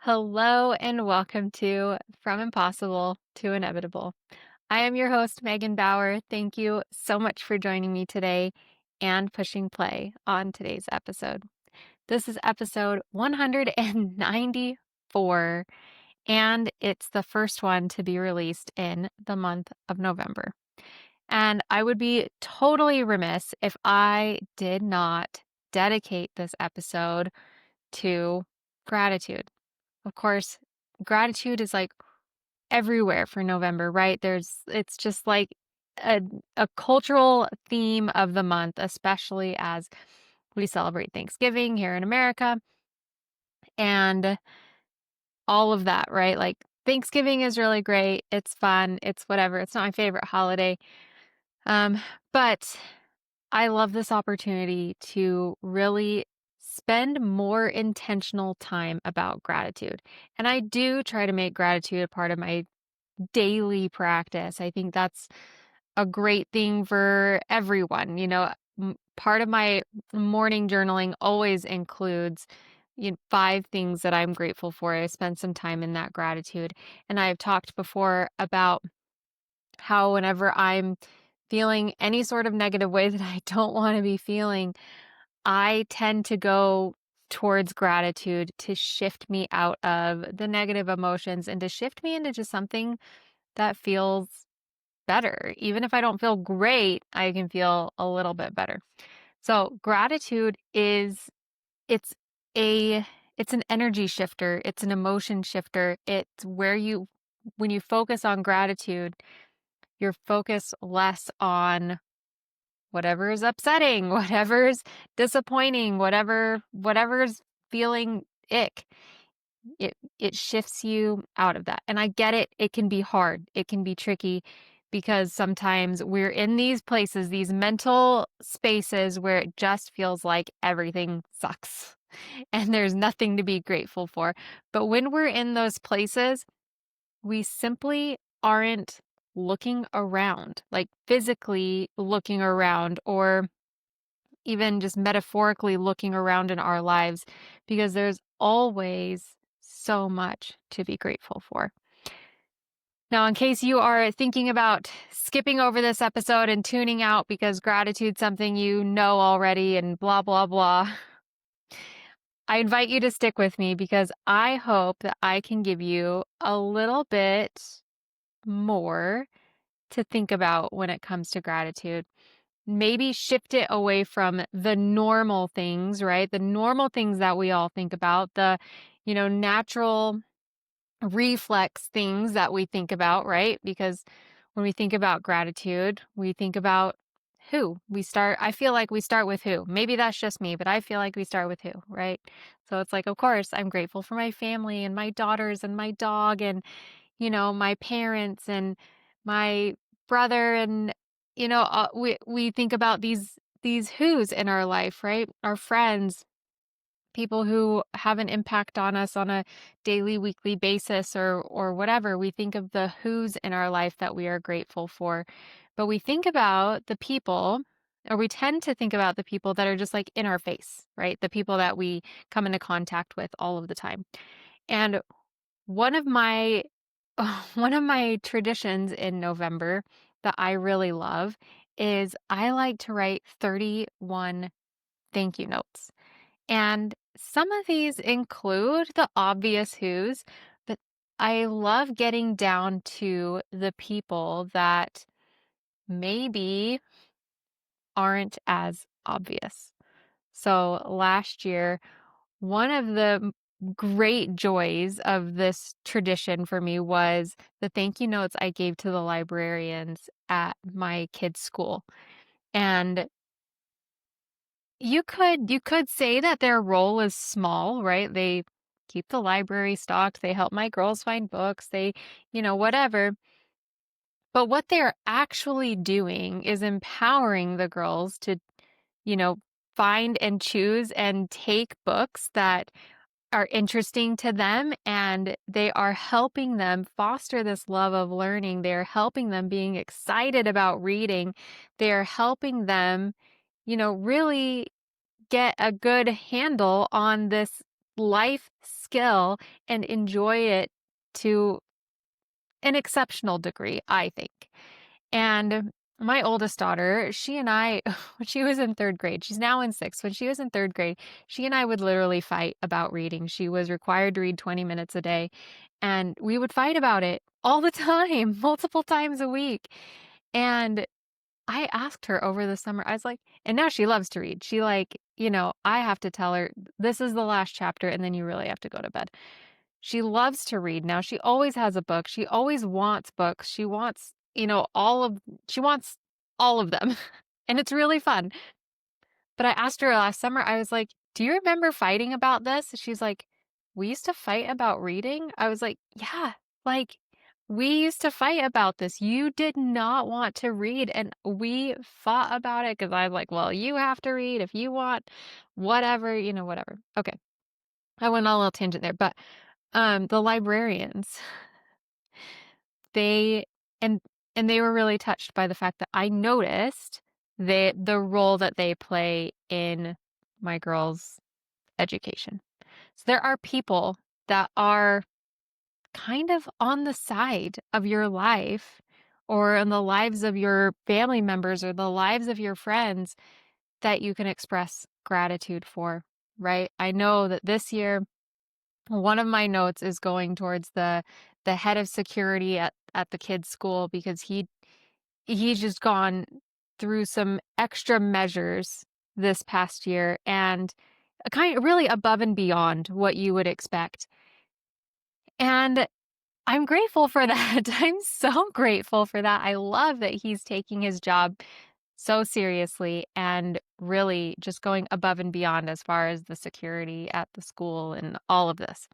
Hello and welcome to From Impossible to Inevitable. I am your host, Megan Bauer. Thank you so much for joining me today and pushing play on today's episode. This is episode 194, and it's the first one to be released in the month of November. And I would be totally remiss if I did not dedicate this episode to gratitude. Of course, gratitude is like everywhere for November, right? It's just like a, a cultural theme of the month, especially as we celebrate Thanksgiving here in America and all of that, right? Like Thanksgiving is really great. It's fun. It's whatever. It's not my favorite holiday. Um, but I love this opportunity to really spend more intentional time about gratitude. And I do try to make gratitude a part of my daily practice. I think that's a great thing for everyone. Part of my morning journaling always includes 5 things that I'm grateful for. I spend some time in that gratitude. And I've talked before about how whenever I'm feeling any sort of negative way that I don't want to be feeling, I tend to go towards gratitude to shift me out of the negative emotions and to shift me into just something that feels better. Even if I don't feel great, I can feel a little bit better. So gratitude is it's a it's an energy shifter, it's an emotion shifter. It's where when you focus on gratitude, you're focused less on whatever is upsetting, whatever's disappointing, whatever's feeling ick. It shifts you out of that. And I get it. It can be hard. It can be tricky because sometimes we're in these places, these mental spaces where it just feels like everything sucks and there's nothing to be grateful for. But when we're in those places, we simply aren't looking around, like physically looking around or even just metaphorically looking around in our lives, because there's always so much to be grateful for. Now, in case you are thinking about skipping over this episode and tuning out because gratitude's something you know already and blah, blah, blah, I invite you to stick with me because I hope that I can give you a little bit more to think about when it comes to gratitude. Maybe shift it away from the normal things, right? The normal things that we all think about, the, natural reflex things that we think about, right? Because when we think about gratitude, we think about I feel like we start with who. Maybe that's just me, but I feel like we start with who, right? So it's like, of course, I'm grateful for my family and my daughters and my dog and my parents and my brother and we think about these who's in our life, right? Our friends, people who have an impact on us on a daily, weekly basis or whatever. We think of the who's in our life that we are grateful for. But we think about the people or we tend to think about the people that are just like in our face, right? The people that we come into contact with all of the time. And one of my one of my traditions in November that I really love is I like to write 31 thank you notes. And some of these include the obvious who's, but I love getting down to the people that maybe aren't as obvious. So last year, one of the great joys of this tradition for me was the thank you notes I gave to the librarians at my kids' school. And you could say that their role is small, right? They keep the library stocked, they help my girls find books, they, whatever. But what they're actually doing is empowering the girls to, you know, find and choose and take books that are interesting to them, and they are helping them foster this love of learning. They're helping them being excited about reading. They're helping them, really get a good handle on this life skill and enjoy it to an exceptional degree, I think. And my oldest daughter, she and I, when she was in third grade, she's now in sixth. When she was in third grade, she and I would literally fight about reading. She was required to read 20 minutes a day, and we would fight about it all the time, multiple times a week. And I asked her over the summer, I was like, and now she loves to read. She like, I have to tell her, this is the last chapter, and then you really have to go to bed. She loves to read now. She always has a book. She always wants books. She wants, she wants all of them. And it's really fun. But I asked her last summer, I was like, "Do you remember fighting about this?" She's like, "We used to fight about reading?" I was like, "Yeah, like we used to fight about this. You did not want to read and we fought about it because I was like, well, you have to read if you want whatever, whatever." Okay. I went on a little tangent there, but the librarians, they and and they were really touched by the fact that I noticed the role that they play in my girls' education. So there are people that are kind of on the side of your life or in the lives of your family members or the lives of your friends that you can express gratitude for, right? I know that this year one of my notes is going towards the head of security at the kids' school because he's just gone through some extra measures this past year and kind of really above and beyond what you would expect. And I'm grateful for that. I'm so grateful for that. I love that he's taking his job so seriously and really just going above and beyond as far as the security at the school and all of this.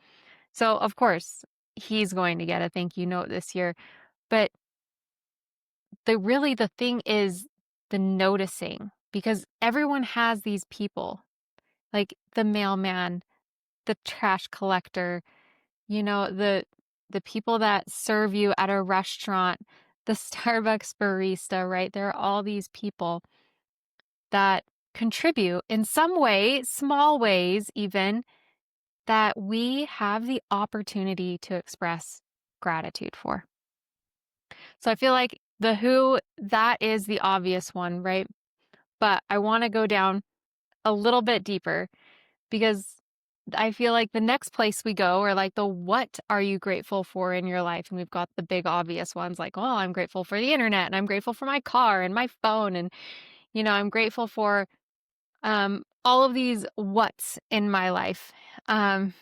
So, of course, he's going to get a thank you note this year, but the thing is the noticing because everyone has these people, like the mailman, the trash collector, the people that serve you at a restaurant, the Starbucks barista, right? There are all these people that contribute in some way, small ways even, that we have the opportunity to express gratitude for. So I feel like the who, that is the obvious one, right? But I want to go down a little bit deeper because I feel like the next place we go are like the what are you grateful for in your life? And we've got the big obvious ones like, oh, I'm grateful for the internet and I'm grateful for my car and my phone. And, I'm grateful for all of these what's in my life. And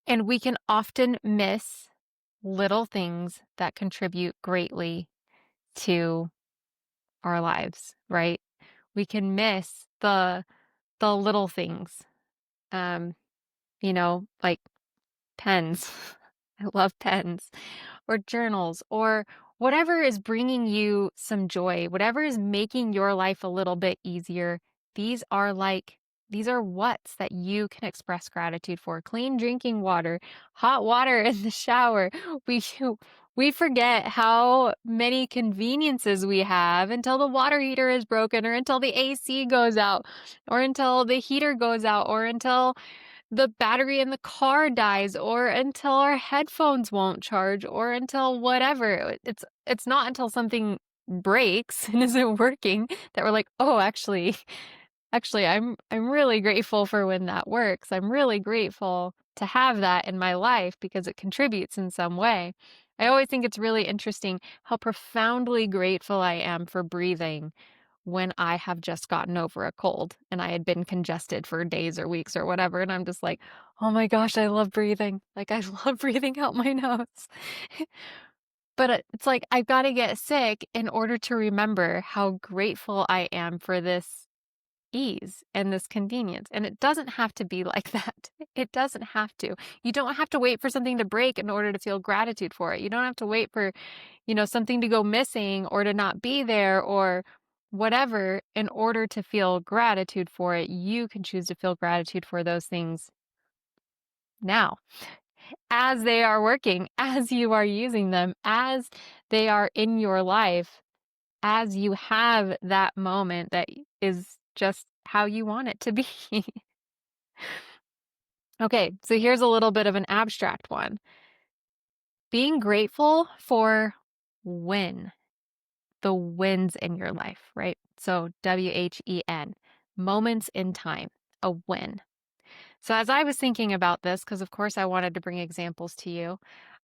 we can often miss little things that contribute greatly to our lives, right? We can miss the little things. Um, like pens. I love pens or journals or whatever is bringing you some joy, whatever is making your life a little bit easier. These are these are what's that you can express gratitude for. Clean drinking water, hot water in the shower. We we forget how many conveniences we have until the water heater is broken or until the AC goes out or until the heater goes out or until the battery in the car dies or until our headphones won't charge or until whatever. It's not until something breaks and isn't working that we're like, "Oh, actually I'm really grateful for when that works. I'm really grateful to have that in my life because it contributes in some way." I always think it's really interesting how profoundly grateful I am for breathing when I have just gotten over a cold and I had been congested for days or weeks or whatever. And I'm just like, oh my gosh, I love breathing. Like, I love breathing out my nose. But it's like, I've got to get sick in order to remember how grateful I am for this ease and this convenience. And it doesn't have to be like that. It doesn't have to. You don't have to wait for something to break in order to feel gratitude for it. You don't have to wait for something to go missing or to not be there or whatever in order to feel gratitude for it. You can choose to feel gratitude for those things now as they are working, as you are using them, as they are in your life, as you have that moment that is just how you want it to be. Okay, so here's a little bit of an abstract one. Being grateful for win, the wins in your life, right? So WHEN, moments in time, a win. So as I was thinking about this, because of course I wanted to bring examples to you,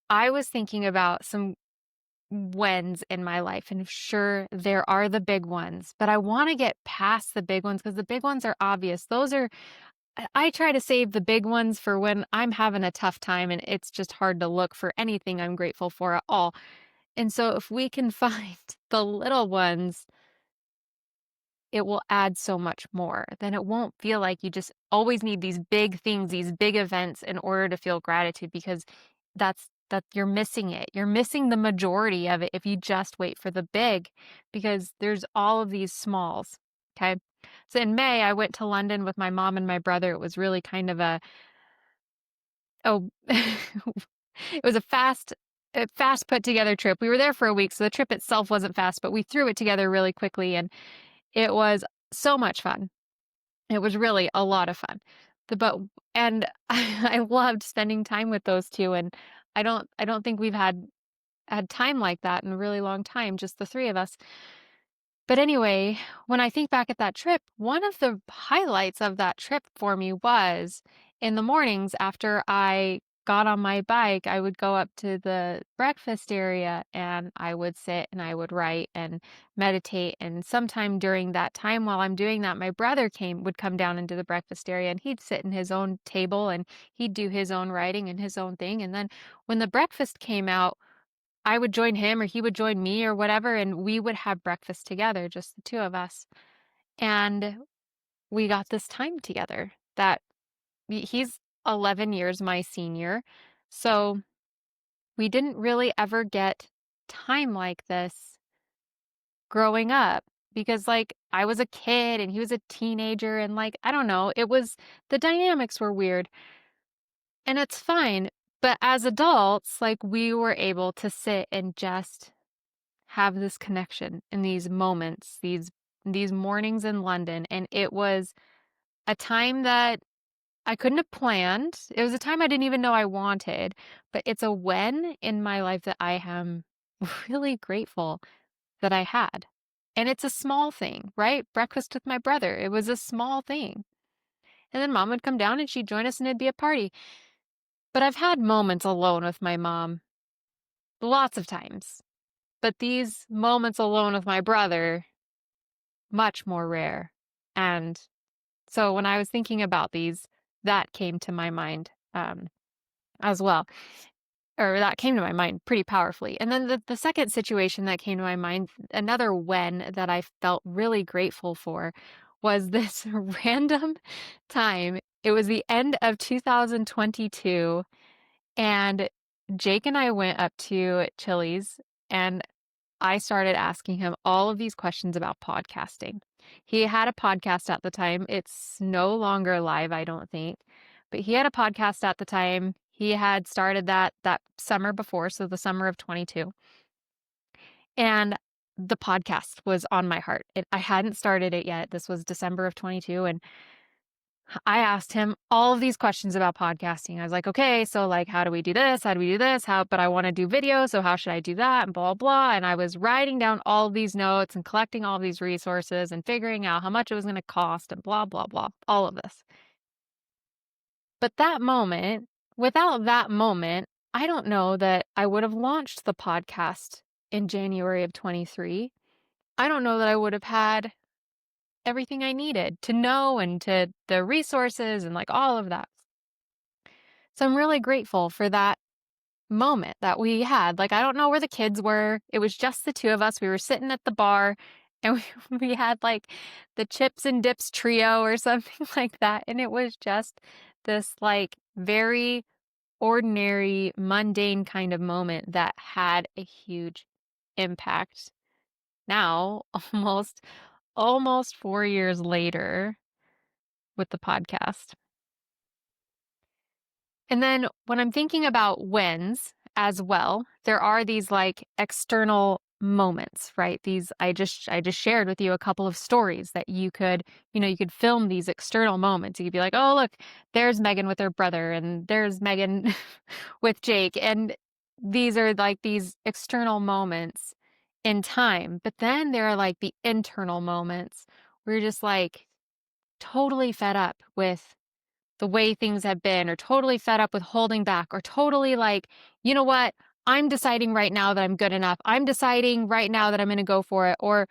I was thinking about some wins in my life. And sure, there are the big ones, but I want to get past the big ones because the big ones are obvious. I try to save the big ones for when I'm having a tough time and it's just hard to look for anything I'm grateful for at all. And so if we can find the little ones, it will add so much more. Then it won't feel like you just always need these big things, these big events in order to feel gratitude because that you're missing it. You're missing the majority of it if you just wait for the big because there's all of these smalls. Okay. So in May, I went to London with my mom and my brother. It was really kind of it was a fast put together trip. We were there for a week, so the trip itself wasn't fast, but we threw it together really quickly and it was so much fun. It was really a lot of fun. The but and I loved spending time with those 2, and I don't think we've had time like that in a really long time, just the 3 of us. But anyway, when I think back at that trip, one of the highlights of that trip for me was in the mornings after I got on my bike, I would go up to the breakfast area and I would sit and I would write and meditate. And sometime during that time while I'm doing that, my brother would come down into the breakfast area and he'd sit in his own table and he'd do his own writing and his own thing. And then when the breakfast came out, I would join him or he would join me or whatever, and we would have breakfast together, just the 2 of us. And we got this time together that he's 11 years my senior. So we didn't really ever get time like this growing up because like I was a kid and he was a teenager and like I don't know, the dynamics were weird. And it's fine, but as adults, like we were able to sit and just have this connection in these moments, these mornings in London, and it was a time that I couldn't have planned. It was a time I didn't even know I wanted, but it's a when in my life that I am really grateful that I had. And it's a small thing, right? Breakfast with my brother. It was a small thing. And then mom would come down and she'd join us and it'd be a party. But I've had moments alone with my mom lots of times. But these moments alone with my brother, much more rare. And so when I was thinking about these, that came to my mind as well, or that came to my mind pretty powerfully. And then the second situation that came to my mind, another when that I felt really grateful for, was this random time. It was the end of 2022, and Jake and I went up to Chili's and I started asking him all of these questions about podcasting. He had a podcast at the time. It's no longer live, I don't think, but he had a podcast at the time. He had started that summer before, so the summer of 22. And the podcast was on my heart. I hadn't started it yet. This was December of 22 and I asked him all of these questions about podcasting. I was like, okay, so like, how do we do this? How do we do this? But I want to do video. So how should I do that? And blah, blah. And I was writing down all of these notes and collecting all of these resources and figuring out how much it was going to cost and blah, blah, blah, all of this. But without that moment, I don't know that I would have launched the podcast in January of 23. I don't know that I would have had everything I needed to know and to the resources and like all of that. So I'm really grateful for that moment that we had. Like, I don't know where the kids were. It was just the 2 of us. We were sitting at the bar and we had like the chips and dips trio or something like that. And it was just this like very ordinary, mundane kind of moment that had a huge impact. Now, almost 4 years later with the podcast. And then when I'm thinking about wins as well, there are these like external moments, right? These I just shared with you a couple of stories that you could film these external moments. You could be like, "Oh, look, there's Megan with her brother and there's Megan with Jake." And these are like these external moments in time. But then there are like the internal moments where you're just like totally fed up with the way things have been, or totally fed up with holding back, or totally like, you know what? I'm deciding right now that I'm good enough. I'm deciding right now that I'm going to go for it. Or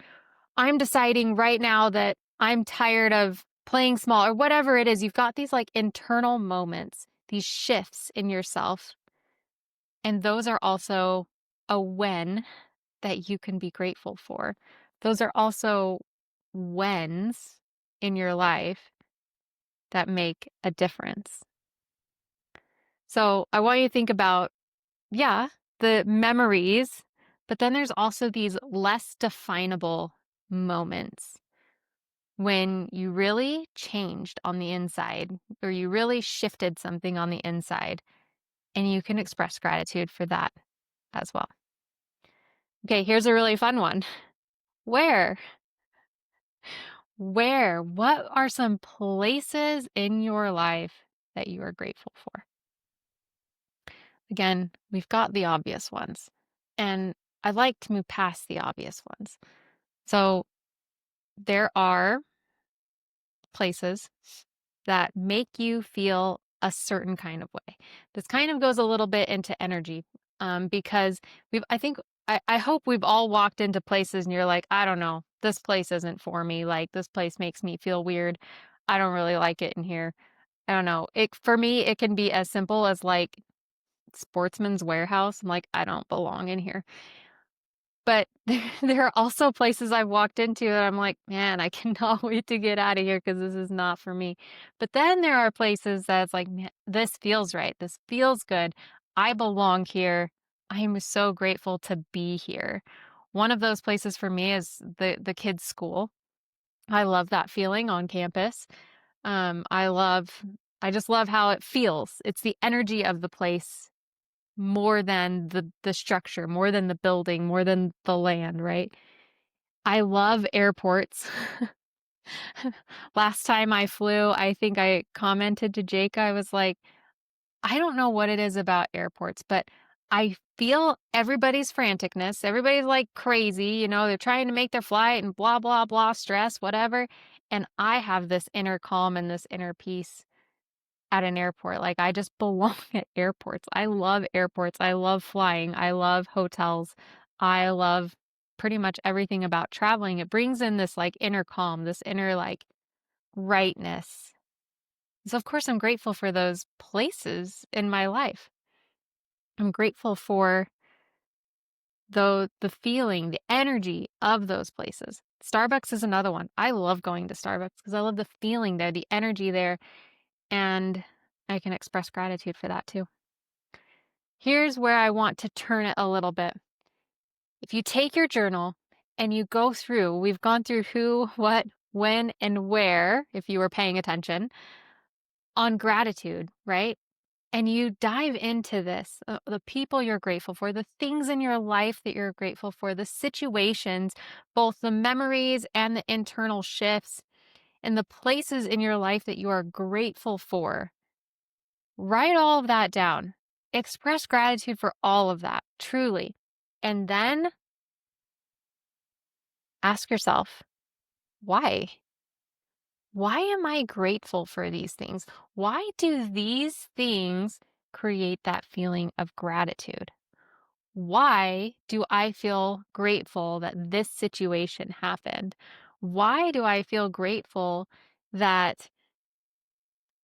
I'm deciding right now that I'm tired of playing small, or whatever it is. You've got these like internal moments, these shifts in yourself. And those are also a when that you can be grateful for. Those are also whens in your life that make a difference. So I want you to think about, yeah, the memories, but then there's also these less definable moments when you really changed on the inside, or you really shifted something on the inside, and you can express gratitude for that as well. Okay, here's a really fun one. Where? Where? What are some places in your life that you are grateful for? Again, we've got the obvious ones, and I like to move past the obvious ones. So there are places that make you feel a certain kind of way. This kind of goes a little bit into energy, because I think, I hope we've all walked into places and you're like, I don't know, this place isn't for me. Like, this place makes me feel weird. I don't really like it in here. I don't know. For me, it can be as simple as like Sportsman's Warehouse. I'm like, I don't belong in here. But there are also places I've walked into that I'm like, "Man, I cannot wait to get out of here because this is not for me." But then there are places that's like, "Man, this feels right. This feels good. I belong here. I am so grateful to be here." One of those places for me is the kids' school. I love that feeling on campus. I just love how it feels. It's the energy of the place more than the structure, more than the building, more than the land, right? I love airports. Last time I flew, I think I commented to Jake, I was like, "I don't know what it is about airports, but I feel everybody's franticness. Everybody's like crazy, they're trying to make their flight and blah, blah, blah, stress, whatever. And I have this inner calm and this inner peace at an airport. Like, I just belong at airports. I love airports. I love flying. I love hotels. I love pretty much everything about traveling. It brings in this like inner calm, this inner like rightness. So of course I'm grateful for those places in my life. I'm grateful for the feeling, the energy of those places. Starbucks is another one. I love going to Starbucks because I love the feeling there, the energy there, and I can express gratitude for that too. Here's where I want to turn it a little bit. If you take your journal and you go through, we've gone through who, what, when, and where, if you were paying attention, on gratitude, right? And you dive into this, the people you're grateful for, the things in your life that you're grateful for, the situations, both the memories and the internal shifts, and the places in your life that you are grateful for. Write all of that down. Express gratitude for all of that, truly. And then ask yourself, why? Why am I grateful for these things? Why do these things create that feeling of gratitude? Why do I feel grateful that this situation happened? Why do I feel grateful that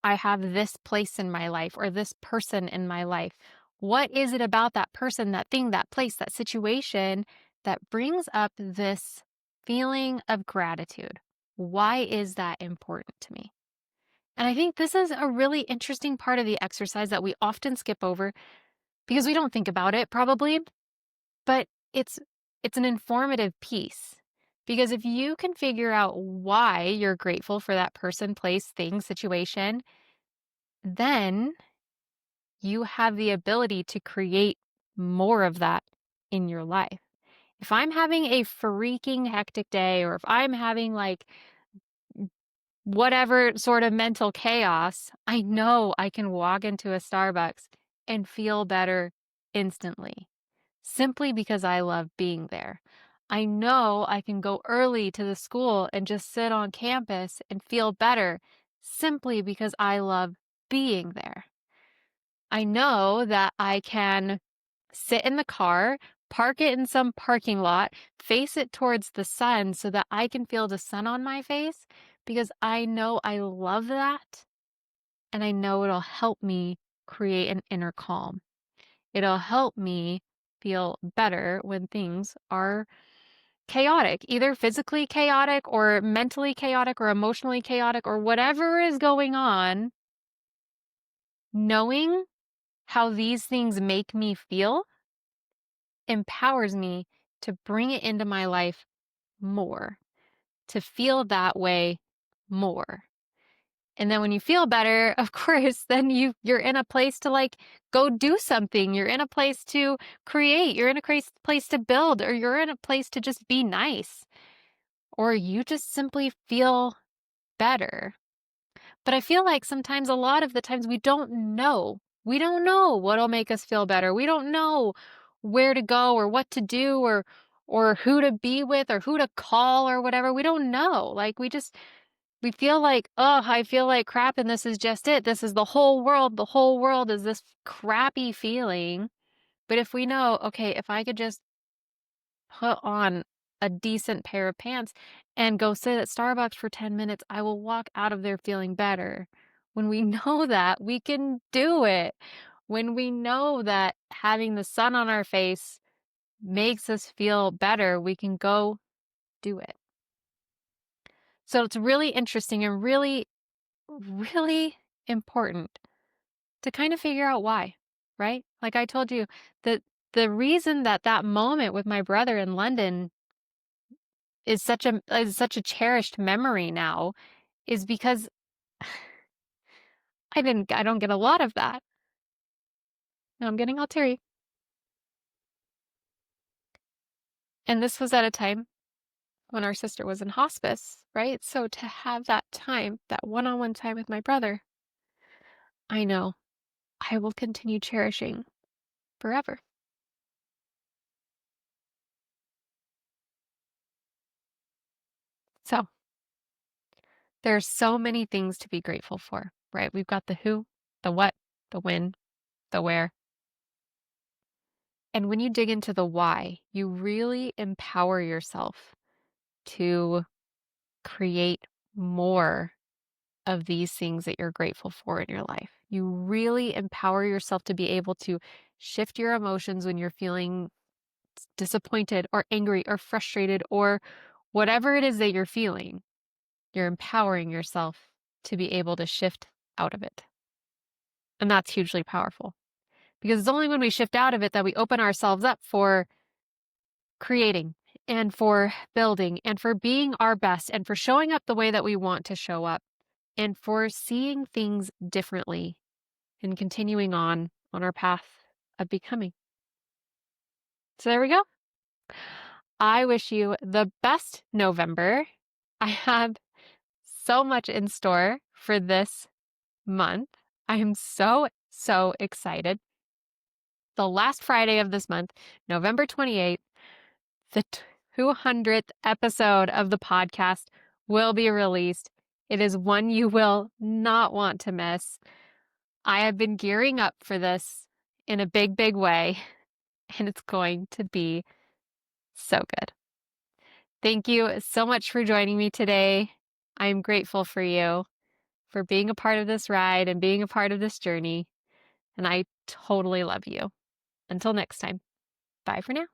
I have this place in my life or this person in my life? What is it about that person, that thing, that place, that situation that brings up this feeling of gratitude? Why is that important to me? And I think this is a really interesting part of the exercise that we often skip over because we don't think about it probably, but it's an informative piece. Because if you can figure out why you're grateful for that person, place, thing, situation, then you have the ability to create more of that in your life. if I'm having a freaking hectic day or if I'm having like whatever sort of mental chaos, I know I can walk into a Starbucks and feel better instantly simply because I love being there. I know I can go early to the school and just sit on campus and feel better simply because I love being there. I know that I can sit in the car, park it in some parking lot, face it towards the sun so that I can feel the sun on my face because I know I love that and I know it'll help me create an inner calm. It'll help me feel better when things are chaotic, either physically chaotic or mentally chaotic or emotionally chaotic or whatever is going on. Knowing how these things make me feel empowers me to bring it into my life more, to feel that way more. And then when you feel better, of course, then you're in a place to like go do something. You're in a place to create. You're in a place to build, or you're in a place to just be nice, or you just simply feel better. But I feel like sometimes, a lot of the times, we don't know. We don't know what'll make us feel better. We don't know where to go or what to do or who to be with or who to call or whatever. We don't know. Like we feel like, oh, I feel like crap and this is just it. This is the whole world. The whole world is this crappy feeling. But if we know, okay, if I could just put on a decent pair of pants and go sit at Starbucks for 10 minutes, I will walk out of there feeling better. When we know that, we can do it. When we know that having the sun on our face makes us feel better, we can go do it. So it's really interesting and really, really important to kind of figure out why, right? Like I told you, that the reason that that moment with my brother in London is such a cherished memory now is because I don't get a lot of that. Now I'm getting all teary. And this was at a time when our sister was in hospice, right? So to have that time, that one-on-one time with my brother, I know I will continue cherishing forever. So there's so many things to be grateful for, right? We've got the who, the what, the when, the where. And when you dig into the why, you really empower yourself to create more of these things that you're grateful for in your life. You really empower yourself to be able to shift your emotions when you're feeling disappointed or angry or frustrated or whatever it is that you're feeling. You're empowering yourself to be able to shift out of it. And that's hugely powerful because it's only when we shift out of it that we open ourselves up for creating and for building and for being our best and for showing up the way that we want to show up and for seeing things differently and continuing on our path of becoming. So there we go. I wish you the best November. I have so much in store for this month. I am so, so excited. The last Friday of this month, November 28th, the 200th episode of the podcast will be released. It is one you will not want to miss. I have been gearing up for this in a big, big way, and it's going to be so good. Thank you so much for joining me today. I'm grateful for you, for being a part of this ride and being a part of this journey, and I totally love you. Until next time, bye for now.